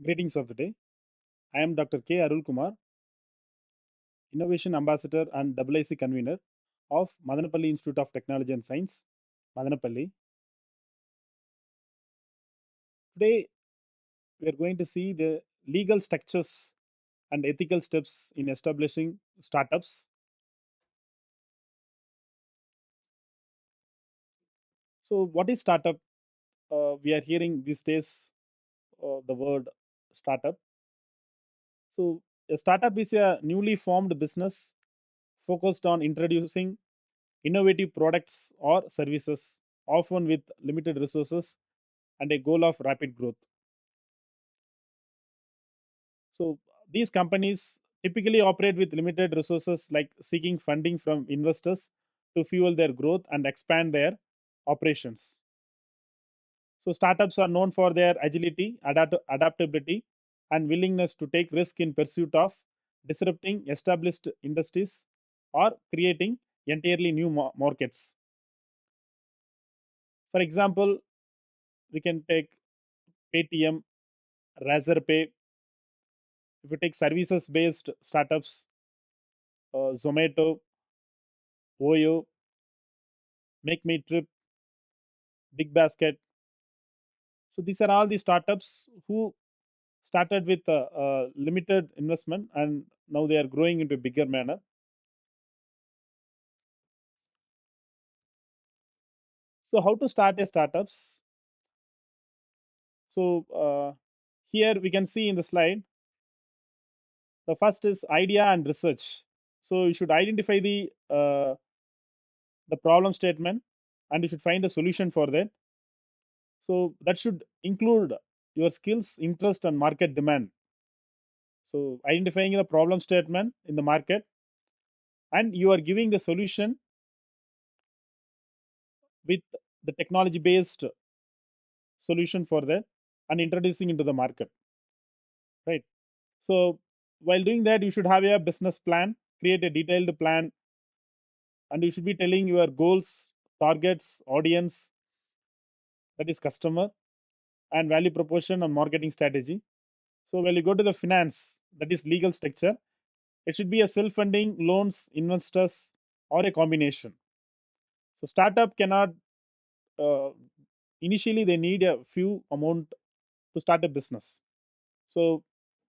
Greetings of the day. I am Dr. K. Arul Kumar, Innovation Ambassador and AAC Convener of Madanapalle Institute of Technology and Science, Madanapalle. Today, we are going to see the legal structures and ethical steps in establishing startups. So, what is startup? We are hearing these days the word startup. So, a startup is a newly formed business focused on introducing innovative products or services, often with limited resources and a goal of rapid growth. So, these companies typically operate with limited resources, like seeking funding from investors to fuel their growth and expand their operations. So, startups are known for their agility, adaptability, and willingness to take risk in pursuit of disrupting established industries or creating entirely new markets. For example, we can take Paytm, Razorpay. If you take services based startups, Zomato, Oyo, Make Me Trip, Big Basket. So these are all the startups who started with a limited investment, and now they are growing into a bigger manner. So how to start a startups? So here we can see in the slide, the first is idea and research. So you should identify the problem statement, and you should find a solution for that. So that should include your skills, interest, and market demand. So identifying the problem statement in the market, and you are giving the solution with the technology based solution for that, and introducing into the market, right? So while doing that, you should have a business plan, create a detailed plan, and you should be telling your goals, targets, audience, that is customer, and value proposition and marketing strategy. So when you go to the finance, that is legal structure, it should be a self funding, loans, investors, or a combination. So startup cannot uh, initially they need a few amount to start a business. So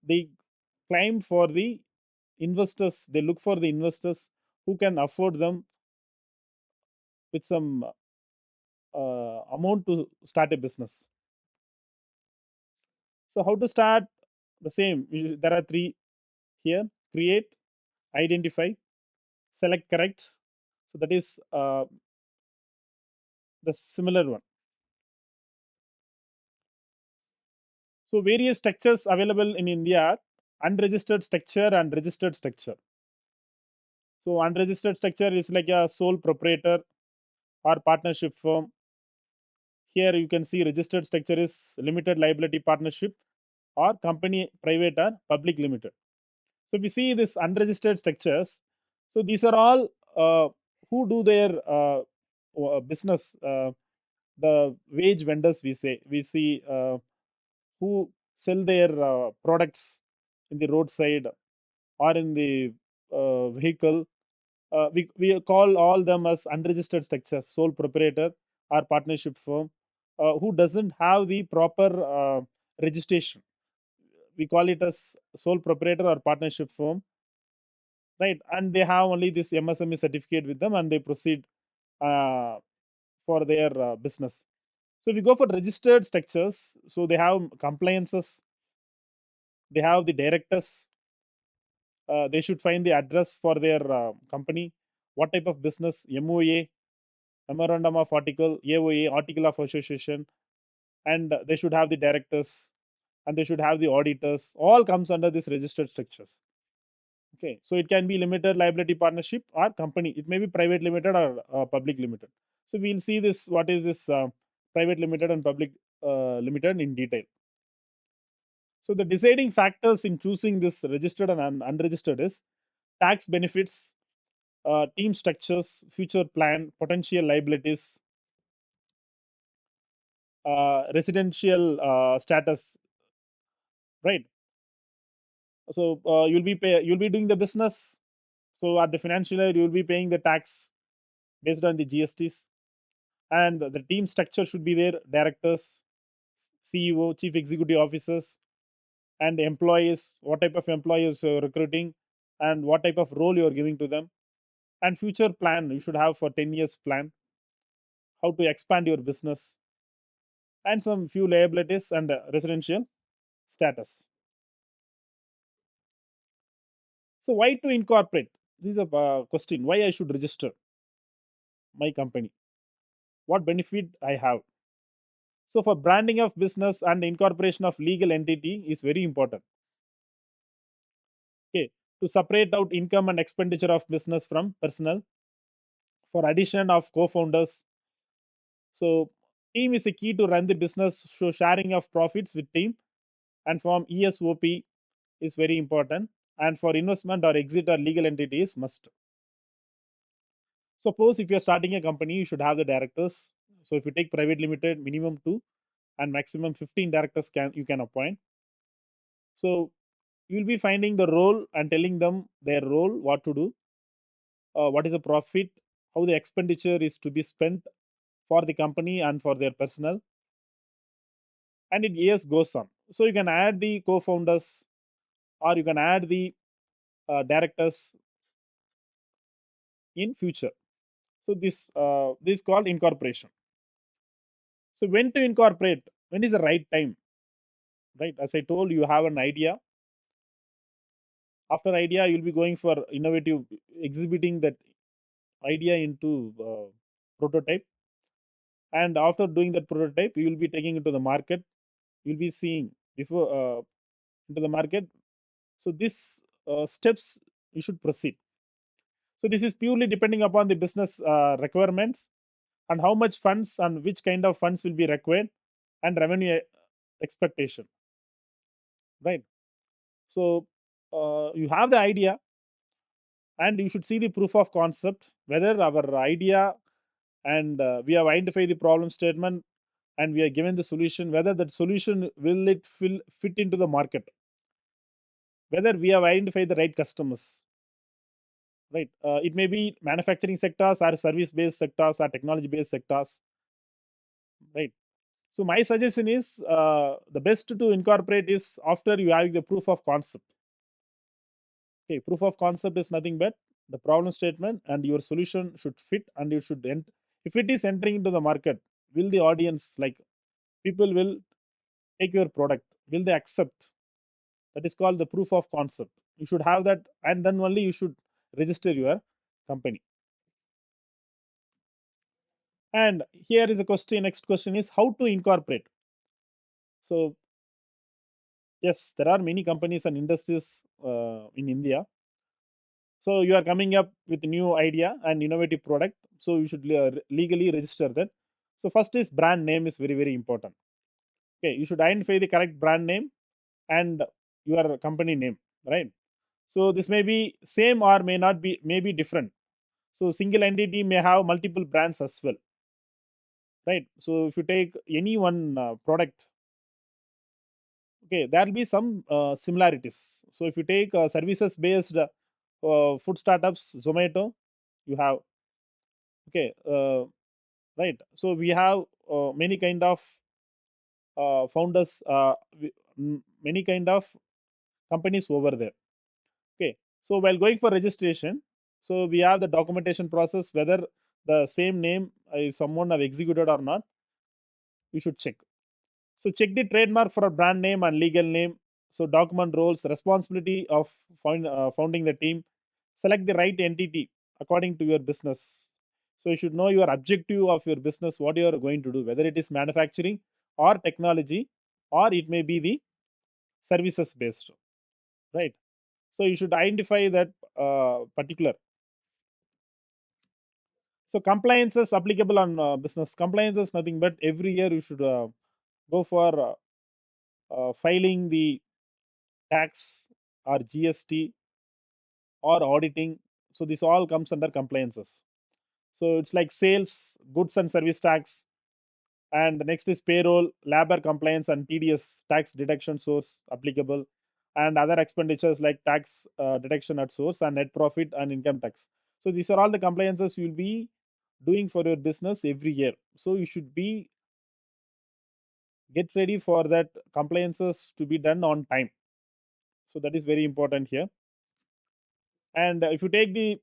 they climb for the investors, they look for the investors who can afford them with some amount to start a business. So how to start? The same, there are three here: create, identify, select correct. So that is the similar one. So various structures available in India are unregistered structure and registered structure. So unregistered structure is like a sole proprietor or partnership firm. Here you can see registered structure is limited liability partnership or company private or public limited. So if you see this unregistered structures, so these are all who do their business. The wage vendors, we see who sell their products in the roadside or in the vehicle. We call all them as unregistered structures, sole proprietor or partnership firm who doesn't have the proper registration. We call it as sole proprietor or partnership firm, right? And they have only this MSME certificate with them, and they proceed uh, for their business. So if you go for registered structures, so they have compliances, they have the directors, they should find the address for their company, what type of business, MOA, memorandum of article, AOA, article of association, and they should have the directors, and they should have the auditors. All comes under this registered structures. Okay, so it can be limited liability partnership or company. It may be private limited or public limited. So we'll see this. What is this private limited and public limited in detail. So the deciding factors in choosing this registered and unregistered is tax benefits, team structures, future plan, potential liabilities, residential status. right? So you'll be doing the business. So at the financial year, you'll be paying the tax based on the GSTs, and the team structure should be there: directors, CEO, chief executive officers, and employees. What type of employees you're recruiting, and what type of role you're giving to them, and future plan you should have for 10 years plan, how to expand your business, and some few liabilities and residential status. So why to incorporate? This is a question. Why I should register my company? What benefit I have? So for branding of business and incorporation of legal entity is very important. Okay, to separate out income and expenditure of business from personal. For addition of co-founders. So team is a key to run the business. So sharing of profits with team and from ESOP is very important. And for investment or exit or legal entities must. Suppose if you're starting a company, you should have the directors. So if you take private limited, minimum two and maximum 15 directors can you can appoint. So you'll be finding the role and telling them their role, what to do, what is the profit, how the expenditure is to be spent for the company and for their personnel, and it years goes on. So you can add the co-founders or you can add the directors in future. So this called incorporation. So when to incorporate? When is the right time? Right, as I told you, have an idea. After idea, you'll be going for innovative, exhibiting that idea into prototype, and after doing that prototype, you will be taking it to the market. You'll be seeing before into the market. So this steps you should proceed. So this is purely depending upon the business requirements and how much funds and which kind of funds will be required and revenue expectation, right? So you have the idea and you should see the proof of concept whether our idea and we have identified the problem statement and we are given the solution, whether that solution will it fit into the market, whether we have identified the right customers, right? It may be manufacturing sectors or service based sectors or technology based sectors, right? So my suggestion is the best to incorporate is after you have the proof of concept. Okay, proof of concept is nothing but the problem statement and your solution should fit and you should if it is entering into the market, will the audience like people will take your product? Will they accept? That is called the proof of concept. You should have that, and then only you should register your company. And here is a question. Next question is how to incorporate. So yes, there are many companies and industries in India. So you are coming up with a new idea and innovative product. So you should legally register that. So first is brand name is very important. Okay, you should identify the correct brand name and your company name, right? So this may be same or may not be, may be different. So single entity may have multiple brands as well, right? So if you take any one product, okay, there will be some similarities. So if you take services based food startups, Zomato, you have, okay, right. So we have many kind of founders, many kind of companies over there. Okay, so while going for registration, so we have the documentation process whether the same name is someone have executed or not. You should check. So check the trademark for a brand name and legal name. So document roles, responsibility of founding the team. Select the right entity according to your business. So you should know your objective of your business, what you are going to do, whether it is manufacturing or technology, or it may be the services based, right? So you should identify that particular. So compliances applicable on business. Compliance is nothing but every year you should go for filing the tax or GST or auditing. So this all comes under compliances. So it's like sales, goods and service tax, And next is payroll, labor compliance, and TDS, tax deduction source applicable, and other expenditures like tax deduction at source and net profit and income tax. So these are all the compliances you will be doing for your business every year. So you should be get ready for that compliances to be done on time. So that is very important here. And if you take the,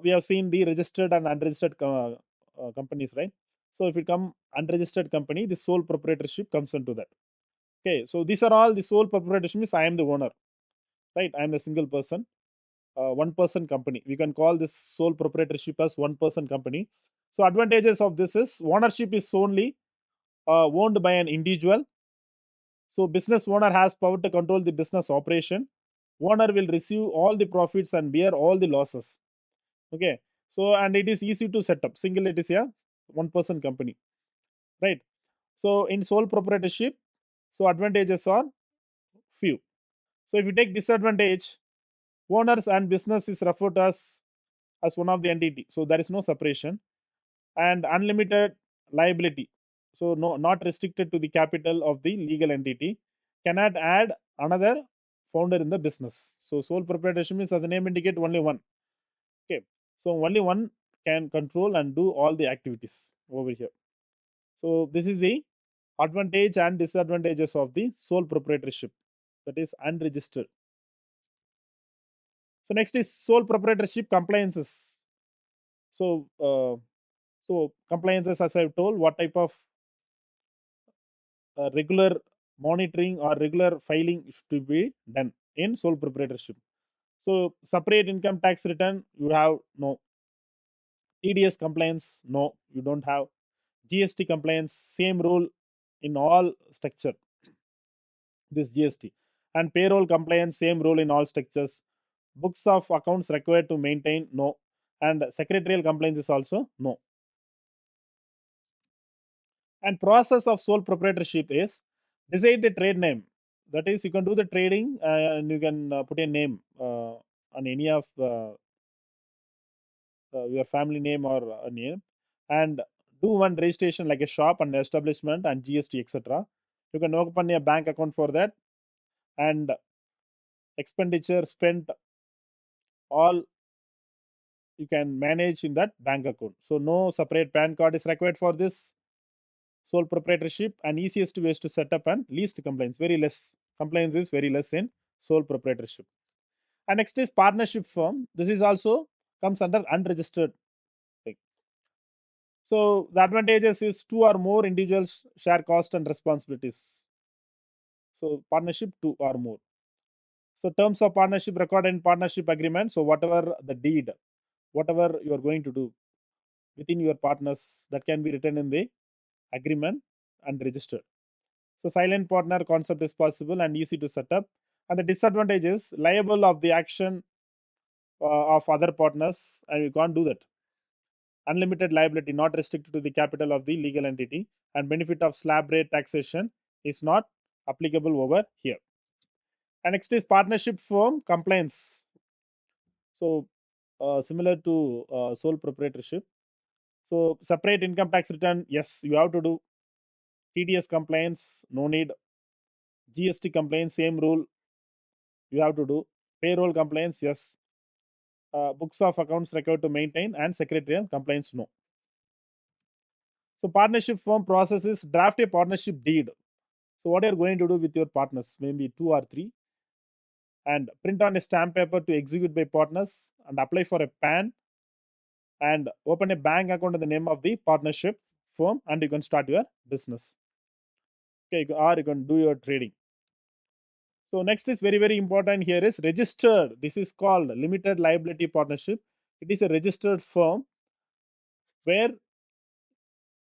we have seen the registered and unregistered companies, right? So if you come unregistered company, the sole proprietorship comes into that. Okay, so these are all the sole proprietorship means I am the owner, right? I am a single person, one person company. We can call this sole proprietorship as one person company. So advantages of this is ownership is only owned by an individual. So business owner has power to control the business operation. Owner will receive all the profits and bear all the losses. Okay, so and it is easy to set up. Single it is a one person company, right? So in sole proprietorship, so advantages are few. So if you take disadvantage, owners and business is referred to as one of the entity. So there is no separation and unlimited liability. So no, not restricted to the capital of the legal entity. Cannot add another founder in the business. So sole proprietorship means as the name indicate only one. Okay. So only one can control and do all the activities over here. So this is the advantage and disadvantages of the sole proprietorship, that is unregistered. So next is sole proprietorship compliances. So compliances, as I've told, what type of regular monitoring or regular filing is to be done in sole proprietorship. So separate income tax return, you have no. TDS compliance, no, you don't have. GST compliance, same rule in all structure, this GST. And payroll compliance, same rule in all structures. Books of accounts required to maintain, no. And secretarial compliance is also no. And process of sole proprietorship is decide the trade name. That is, you can do the trading and you can put a name on any of your family name or a name, and do one registration like a shop and establishment and GST, etc. You can open a bank account for that, and expenditure spent all you can manage in that bank account. So no separate PAN card is required for this sole proprietorship, and easiest ways to set up and least compliance. Very less compliance is very less in sole proprietorship. And next is partnership firm. This is also comes under unregistered thing. So the advantages is two or more individuals share cost and responsibilities. So partnership two or more. So terms of partnership recorded in partnership agreement. So whatever the deed, whatever you are going to do within your partners, that can be written in the agreement and registered. So silent partner concept is possible and easy to set up. And the disadvantage is liable of the action of other partners, and you can't do that. Unlimited liability, not restricted to the capital of the legal entity, and benefit of slab rate taxation is not applicable over here. And next is partnership firm compliance. So similar to sole proprietorship. So separate income tax return, yes, you have to do. TDS compliance, no need. GST compliance, same rule, you have to do. Payroll compliance, yes. Books of accounts required to maintain, and secretarial compliance, no. So partnership firm process is draft a partnership deed. So what you're going to do with your partners, maybe two or three, and print on a stamp paper to execute by partners and apply for a PAN and open a bank account in the name of the partnership firm, and you can start your business. Okay, or you can do your trading. So next is very, very important here is registered. This is called limited liability partnership. It is a registered firm where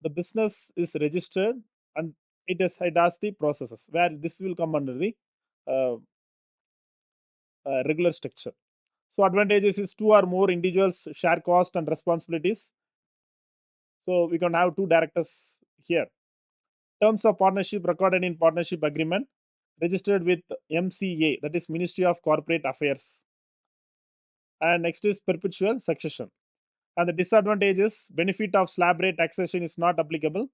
the business is registered, and it has the processes where this will come under the uh, regular structure. So advantages is two or more individuals share cost and responsibilities. So we can have two directors here. Terms of partnership recorded in partnership agreement, registered with MCA, that is Ministry of Corporate Affairs. And next is perpetual succession. And the disadvantages, benefit of slab rate taxation is not applicable.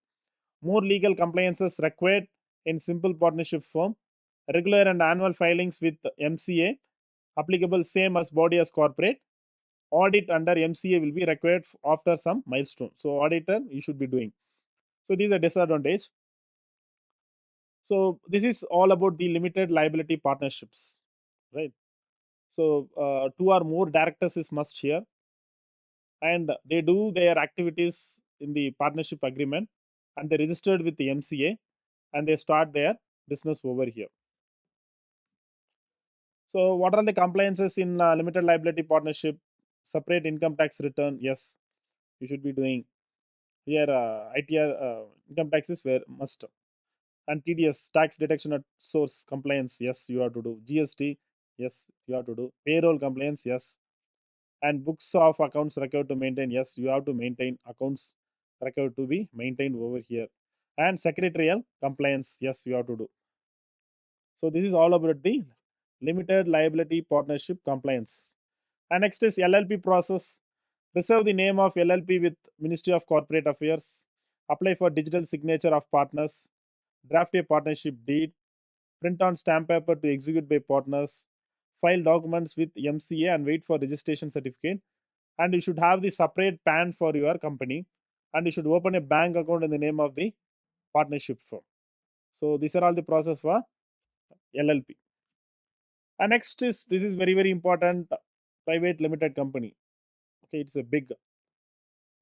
More legal compliances required in simple partnership form. Regular and annual filings with MCA applicable same as body as corporate. Audit under MCA will be required after some milestone. So auditor you should be doing. So these are disadvantage. So this is all about the limited liability partnerships, right? So two or more directors is must here, and they do their activities in the partnership agreement, and they registered with the MCA, and they start their business over here. So what are the compliances in limited liability partnership? Separate income tax return, yes, you should be doing here. ITR income taxes were must, and TDS tax deduction at source compliance, yes, you have to do. GST, yes, you have to do. Payroll compliance, yes, and books of accounts required to maintain, yes, you have to maintain accounts required to be maintained over here, and secretarial compliance, yes, you have to do. So this is all about the limited liability partnership compliance. And next is LLP process. Reserve the name of LLP with Ministry of Corporate Affairs. Apply for digital signature of partners. Draft a partnership deed. Print on stamp paper to execute by partners. File documents with MCA and wait for registration certificate. And you should have the separate PAN for your company. And you should open a bank account in the name of the partnership firm. So these are all the process for LLP. And next is, this is very important, private limited company. Okay, it's a big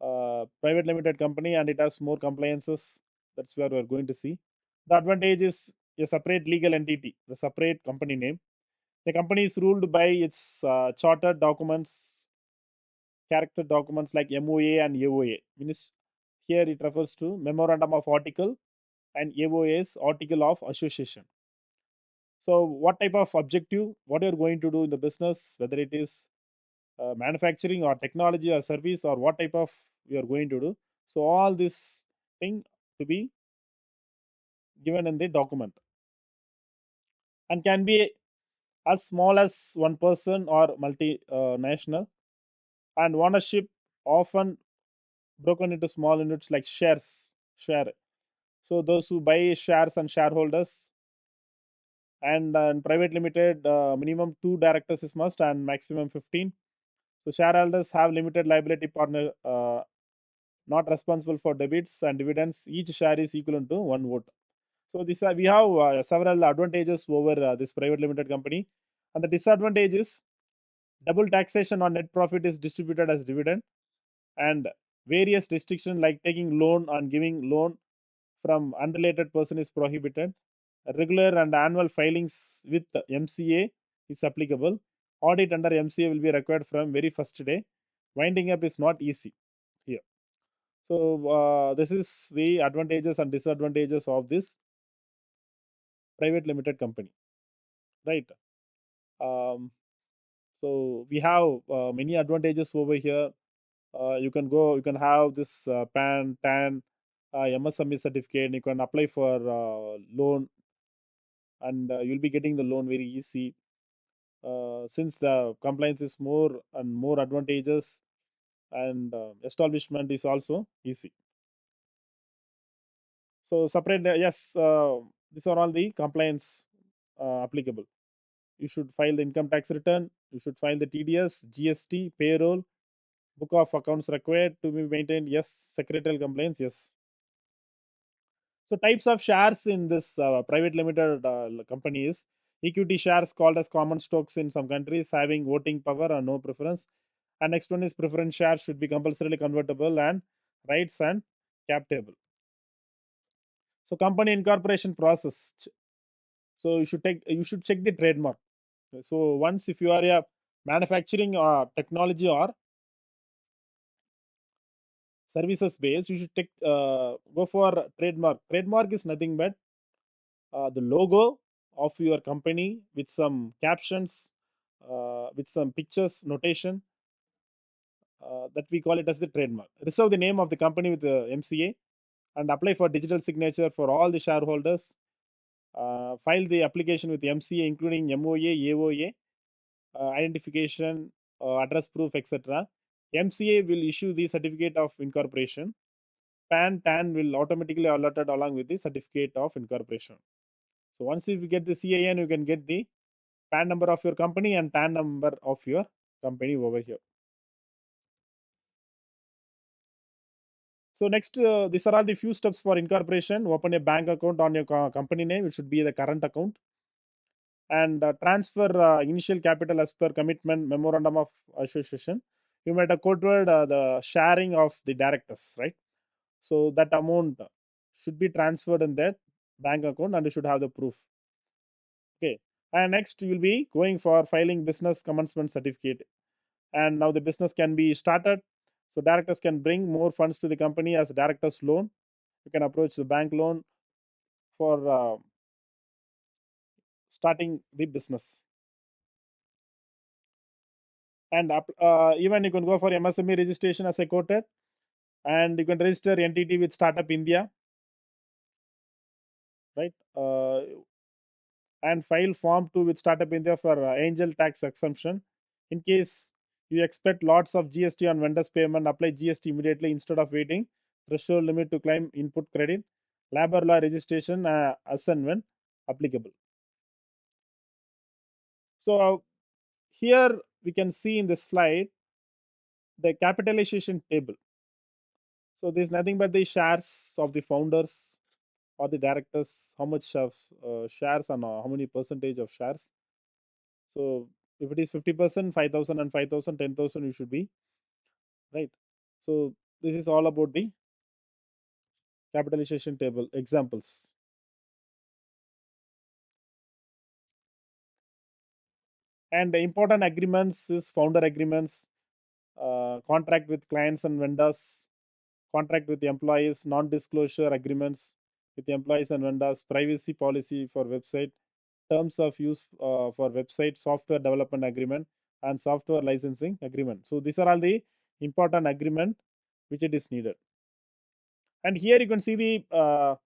private limited company and it has more compliances. That's where we're going to see. The advantage is a separate legal entity, the separate company name. The company is ruled by its chartered documents, character documents like MOA and AOA. Means here it refers to Memorandum of Article, and AOA is Article of Association. So, what type of objective, what you're going to do in the business, whether it is manufacturing or technology or service, or what type of you are going to do. So, all this thing to be given in the document, and can be as small as one person or multinational, and ownership often broken into small units like share. So those who buy shares and shareholders, and in private limited, minimum two directors is must and maximum 15. So shareholders have limited liability partner, not responsible for debits and dividends. Each share is equivalent to one vote. So this we have several advantages over this private limited company, and the disadvantage is double taxation on net profit is distributed as dividend, and various restrictions like taking loan and giving loan from unrelated person is prohibited. Regular and annual filings with MCA is applicable. Audit under MCA will be required from very first day. Winding up is not easy here. So this is the advantages and disadvantages of this private limited company, right? Um, so we have many advantages over here. You can have this PAN, TAN, MSME certificate. You can apply for loan, and you'll be getting the loan very easy. Since the compliance is more and more advantageous, and establishment is also easy. So separate, yes, these are all the compliance applicable. You should file the income tax return. You should file the TDS, GST, payroll, book of accounts required to be maintained. Yes, secretarial compliance. Yes. So types of shares in this private limited company is equity shares called as common stocks in some countries having voting power or no preference. And next one is preference shares should be compulsorily convertible and rights and cap table. So company incorporation process. So you should check the trademark. So once if you are a manufacturing or technology or services base, you should take go for trademark. Trademark is nothing but the logo of your company with some captions, with some pictures, notation, that we call it as the trademark. Reserve the name of the company with the MCA and apply for digital signature for all the shareholders. File the application with MCA, including MOA, AOA, identification, address proof, etc. MCA will issue the certificate of incorporation. PAN, TAN will automatically alerted along with the certificate of incorporation. So once if you get the CIN, you can get the PAN number of your company and TAN number of your company over here. So next, these are all the few steps for incorporation. Open a bank account on your company name. It should be the current account, and transfer initial capital as per commitment memorandum of association. You might have quoted the sharing of the directors, right? So that amount should be transferred in that bank account, and you should have the proof. Okay. And next, you'll be going for filing business commencement certificate, and now the business can be started. So directors can bring more funds to the company as directors loan. You can approach the bank loan for starting the business. And even you can go for MSME registration as I quoted, and you can register entity with Startup India, right? And file form 2 with Startup India for angel tax exemption. In case you expect lots of GST on vendors payment, apply GST immediately instead of waiting. Threshold limit to claim input credit. Labor law registration as and when applicable. So here we can see in this slide the capitalization table. So there's nothing but the shares of the founders or the directors, how much of shares and how many percentage of shares. So if it is 50%, 5,000 and 5,000, 10,000, you should be right. So this is all about the capitalization table examples. And the important agreements is founder agreements, contract with clients and vendors, contract with the employees, non-disclosure agreements with the employees and vendors, privacy policy for website, terms of use for website, software development agreement, and software licensing agreement. So these are all the important agreement which it is needed. And here you can see the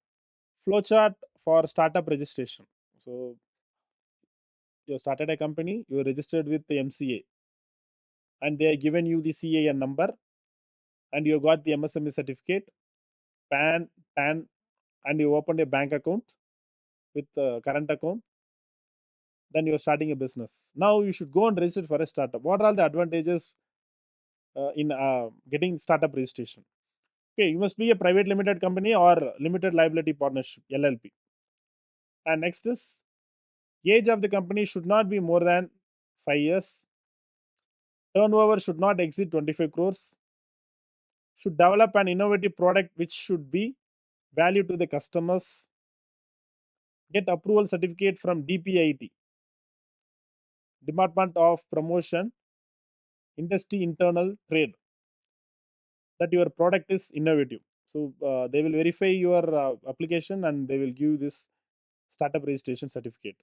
flowchart for startup registration. So you started a company, you are registered with the MCA, and they are given you the CAN number, and you got the MSME certificate, PAN, TAN, and you opened a bank account with current account. Then you are starting a business. Now you should go and register for a startup. What are the advantages in getting startup registration? Okay, you must be a private limited company or limited liability partnership (LLP). And next is age of the company should not be more than 5 years. Turnover should not exceed 25 crores. Should develop an innovative product which should be value to the customers. Get approval certificate from DPIT, Department of Promotion, Industry Internal Trade, that your product is innovative. So they will verify your application and they will give this startup registration certificate.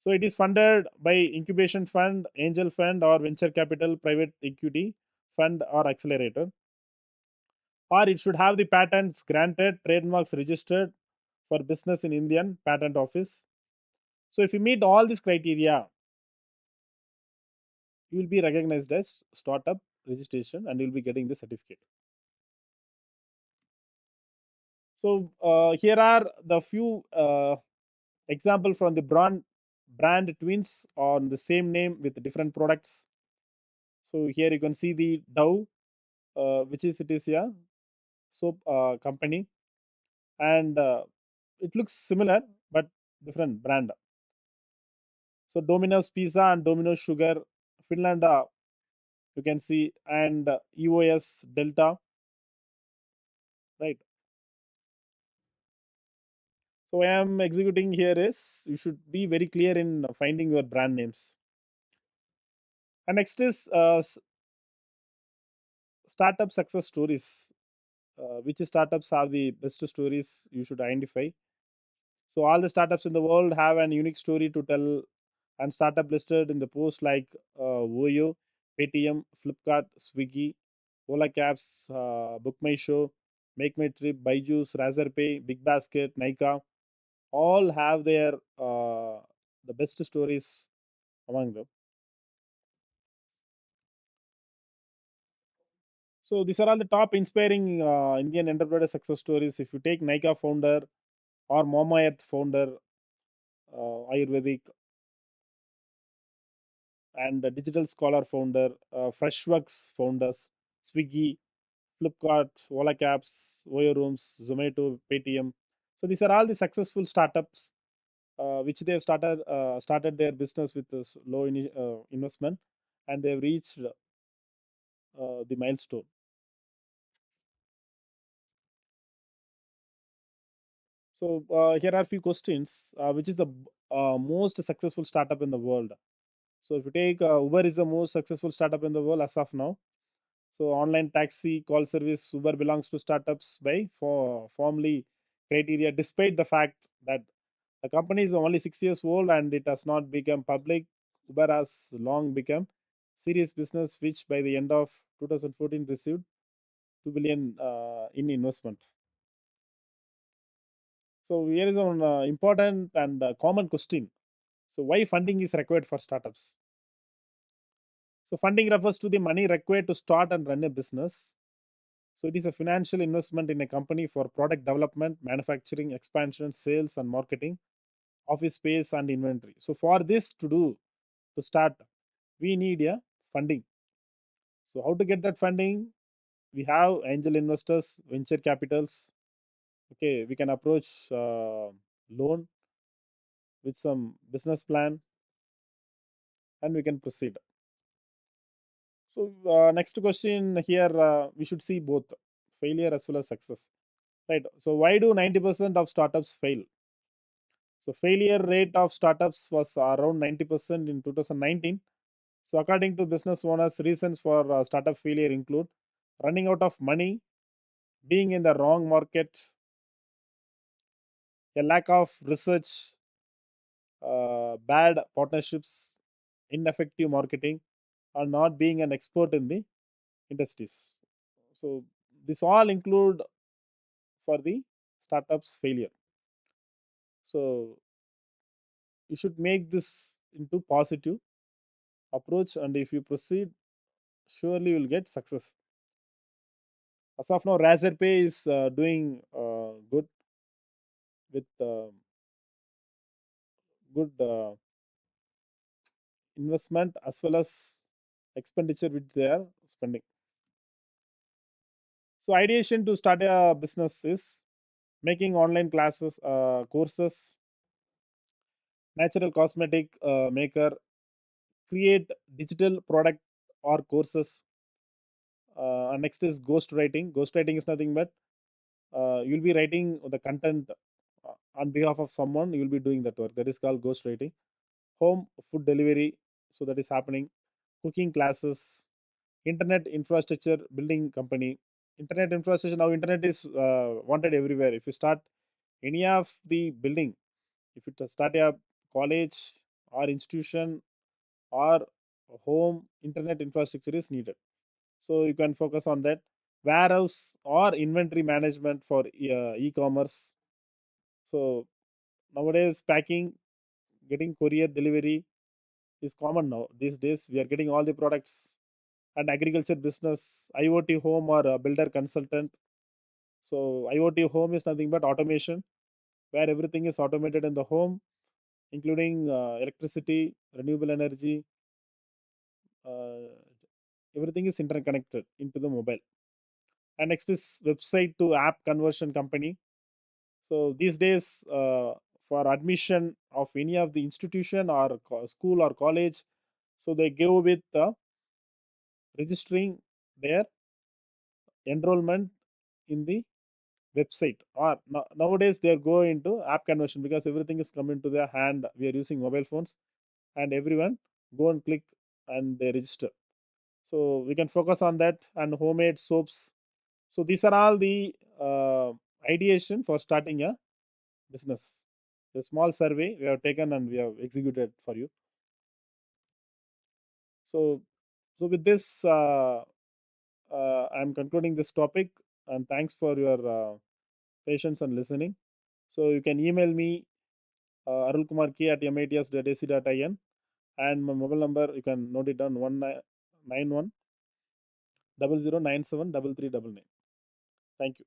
So it is funded by incubation fund, angel fund, or venture capital, private equity fund, or accelerator. Or it should have the patents granted, trademarks registered for business in Indian Patent Office. So if you meet all these criteria, you will be recognized as startup registration and you will be getting the certificate. So here are the few example from the brand twins on the same name with different products. So here you can see the Dove, which is it is a soap company, and it looks similar but different brand. So Domino's Pizza and Domino's Sugar, Finland, you can see, and EOS Delta, right? So I am executing here is you should be very clear in finding your brand names. And next is startup success stories. Which startups have the best stories you should identify. So all the startups in the world have an unique story to tell, and startup listed in the post like Voyo, Paytm, Flipkart, Swiggy, Ola Cabs, Book My Show, Make My Trip, Byju's, Razorpay, Big Basket, Nika, all have their the best stories among them. So these are all the top inspiring Indian entrepreneur success stories. If you take Nika founder or Mama Earth founder, Ayurvedic, and the Digital Scholar founder, Freshworks founders, Swiggy, Flipkart, Ola Cabs, Oyo Rooms, Zomato, Paytm. So these are all the successful startups which they have started their business with this low investment, and they have reached the milestone. So here are a few questions. Which is the most successful startup in the world? So if you take Uber is the most successful startup in the world as of now. So online taxi call service Uber belongs to startups by formally criteria, despite the fact that the company is only 6 years old and it has not become public. Uber has long become serious business, which by the end of 2014 received 2 billion in investment. So here is an important and common question. So why funding is required for startups? So funding refers to the money required to start and run a business. So it is a financial investment in a company for product development, manufacturing, expansion, sales, and marketing, office space, and inventory. So for this to start, we need a funding. So how to get that funding? We have angel investors, venture capitals. Okay, we can approach loan with some business plan, and we can proceed. So next question here, we should see both failure as well as success. Right. So why do 90% of startups fail? So failure rate of startups was around 90% in 2019. So according to business owners, reasons for startup failure include running out of money, being in the wrong market, a lack of research, bad partnerships, ineffective marketing, or not being an expert in the industries. So this all include for the startups failure. So you should make this into positive approach, and if you proceed, surely you will get success. As of now, Razorpay is doing good with good investment as well as expenditure which they are spending. So ideation to start a business is making online classes, courses, natural cosmetic maker, create digital product or courses. And next is ghost writing. Ghost writing is nothing but you'll be writing the content on behalf of someone. You'll be doing that work. That is called ghost writing. Home food delivery. So that is happening. Cooking classes, internet infrastructure building company. Internet infrastructure, now internet is wanted everywhere. If you start any of the building, if you start a college or institution or a home, internet infrastructure is needed. So you can focus on that. Warehouse or inventory management for e-commerce. So nowadays packing, getting courier delivery is common now. These days we are getting all the products. And agriculture business, IoT home or a builder consultant. So IoT home is nothing but automation, where everything is automated in the home, including electricity, renewable energy. Uh, Everything is interconnected into the mobile. And next is website to app conversion company. So these days, for admission of any of the institution or school or college, so they go with registering their enrollment in the website, or nowadays they are going into app conversion because everything is coming to their hand. We are using mobile phones, and everyone go and click and they register. So we can focus on that. And homemade soaps. So these are all the ideation for starting a business. A small survey we have taken and we have executed for you. So so with this, I'm concluding this topic, and thanks for your patience and listening. So you can email me arulkumark@mits.ac.in, and my mobile number you can note it down 1991 0097 3399. Thank you.